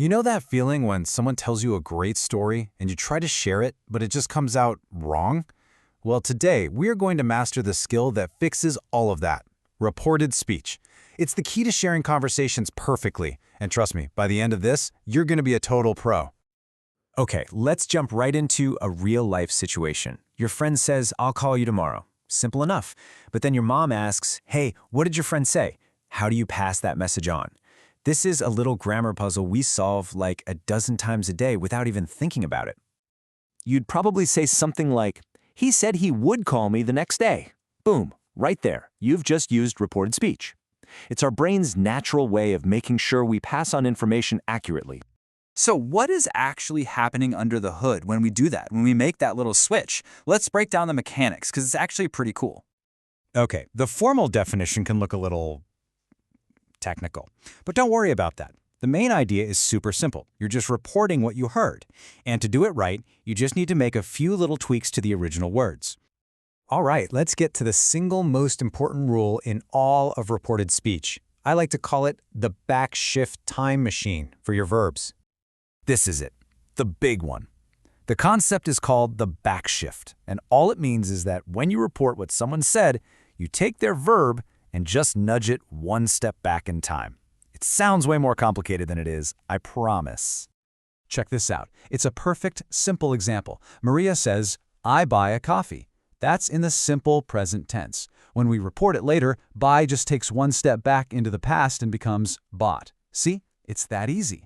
You know that feeling when someone tells you a great story and you try to share it, but it just comes out wrong? Well, today we are going to master the skill that fixes all of that, reported speech. It's the key to sharing conversations perfectly, and trust me, by the end of this, you're going to be a total pro. Okay, let's jump right into a real-life situation. Your friend says, "I'll call you tomorrow." Simple enough. But then your mom asks, "Hey, what did your friend say?" How do you pass that message on? This is a little grammar puzzle we solve like a dozen times a day without even thinking about it. You'd probably say something like, "He said he would call me the next day." Boom, right there. You've just used reported speech. It's our brain's natural way of making sure we pass on information accurately. So what is actually happening under the hood when we do that, when we make that little switch? Let's break down the mechanics, because it's actually pretty cool. Okay, the formal definition can look a little technical, but don't worry about that. The main idea is super simple. You're just reporting what you heard. And to do it right, you just need to make a few little tweaks to the original words. All right, let's get to the single most important rule in all of reported speech. I like to call it the backshift time machine for your verbs. This is it, the big one. The concept is called the backshift, and all it means is that when you report what someone said, you take their verb and just nudge it one step back in time. It sounds way more complicated than it is, I promise. Check this out. It's a perfect, simple example. Maria says, "I buy a coffee." That's in the simple present tense. When we report it later, buy just takes one step back into the past and becomes bought. See? It's that easy.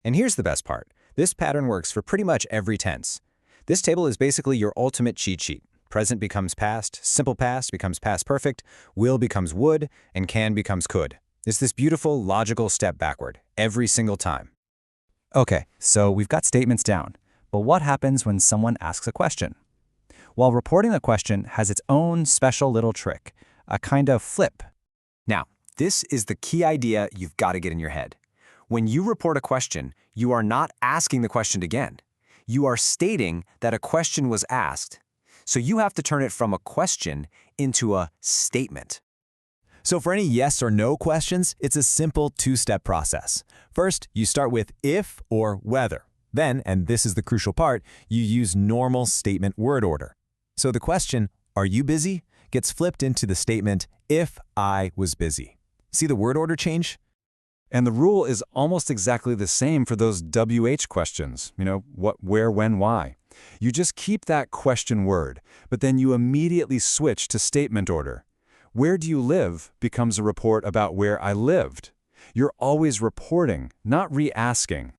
And here's the best part. This pattern works for pretty much every tense. This table is basically your ultimate cheat sheet. Present becomes past, simple past becomes past perfect, will becomes would, and can becomes could. It's this beautiful, logical step backward, every single time. Okay, so we've got statements down. But what happens when someone asks a question? Well, reporting a question has its own special little trick, a kind of flip. Now, this is the key idea you've got to get in your head. When you report a question, you are not asking the question again. You are stating that a question was asked. So you have to turn it from a question into a statement. So for any yes or no questions, it's a simple two-step process. First, you start with if or whether. Then, and this is the crucial part, you use normal statement word order. So the question, "Are you busy?" gets flipped into the statement, "If I was busy." See the word order change? And the rule is almost exactly the same for those WH questions. What, where, when, why. You just keep that question word, but then you immediately switch to statement order. Where do you live becomes a report about where I lived. You're always reporting, not re-asking.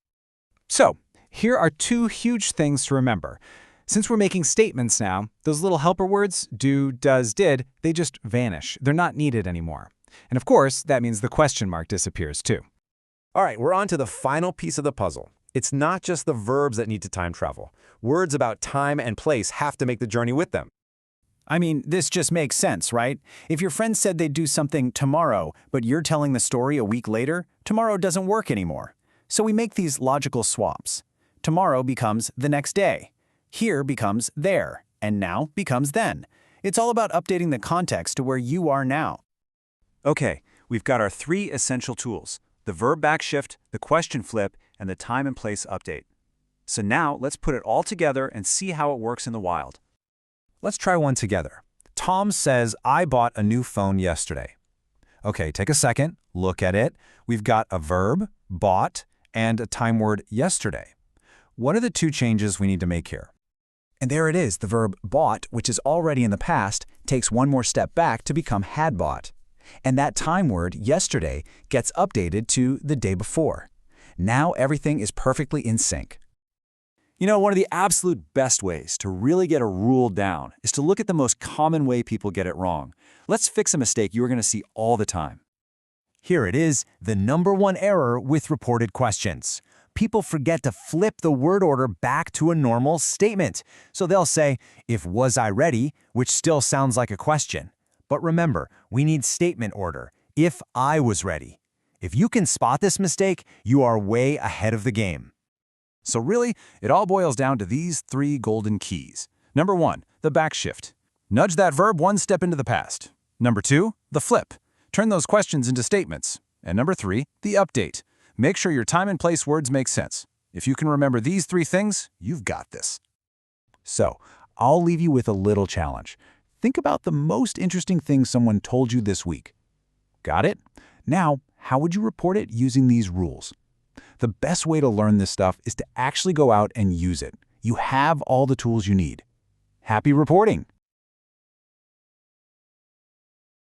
So, here are two huge things to remember. Since we're making statements now, those little helper words, do, does, did, they just vanish. They're not needed anymore. And of course, that means the question mark disappears too. All right, we're on to the final piece of the puzzle. It's not just the verbs that need to time travel. Words about time and place have to make the journey with them. I mean, this just makes sense, right? If your friend said they'd do something tomorrow, but you're telling the story a week later, tomorrow doesn't work anymore. So we make these logical swaps. Tomorrow becomes the next day. Here becomes there, and now becomes then. It's all about updating the context to where you are now. Okay, we've got our three essential tools: the verb backshift, the question flip, and the time and place update. So now let's put it all together and see how it works in the wild. Let's try one together. Tom says, "I bought a new phone yesterday." Okay, take a second, look at it. We've got a verb, bought, and a time word, yesterday. What are the two changes we need to make here? And there it is, the verb bought, which is already in the past, takes one more step back to become had bought. And that time word, yesterday, gets updated to the day before. Now everything is perfectly in sync. One of the absolute best ways to really get a rule down is to look at the most common way people get it wrong. Let's fix a mistake you are going to see all the time. Here it is, the #1 error with reported questions. People forget to flip the word order back to a normal statement. So they'll say, "If was I ready?" which still sounds like a question. But remember, we need statement order, "if I was ready." If you can spot this mistake, you are way ahead of the game. So really, it all boils down to these three golden keys. Number 1, the backshift. Nudge that verb one step into the past. Number 2, the flip. Turn those questions into statements. And number 3, the update. Make sure your time and place words make sense. If you can remember these 3 things, you've got this. So, I'll leave you with a little challenge. Think about the most interesting thing someone told you this week. Got it? Now, how would you report it using these rules? The best way to learn this stuff is to actually go out and use it. You have all the tools you need. Happy reporting!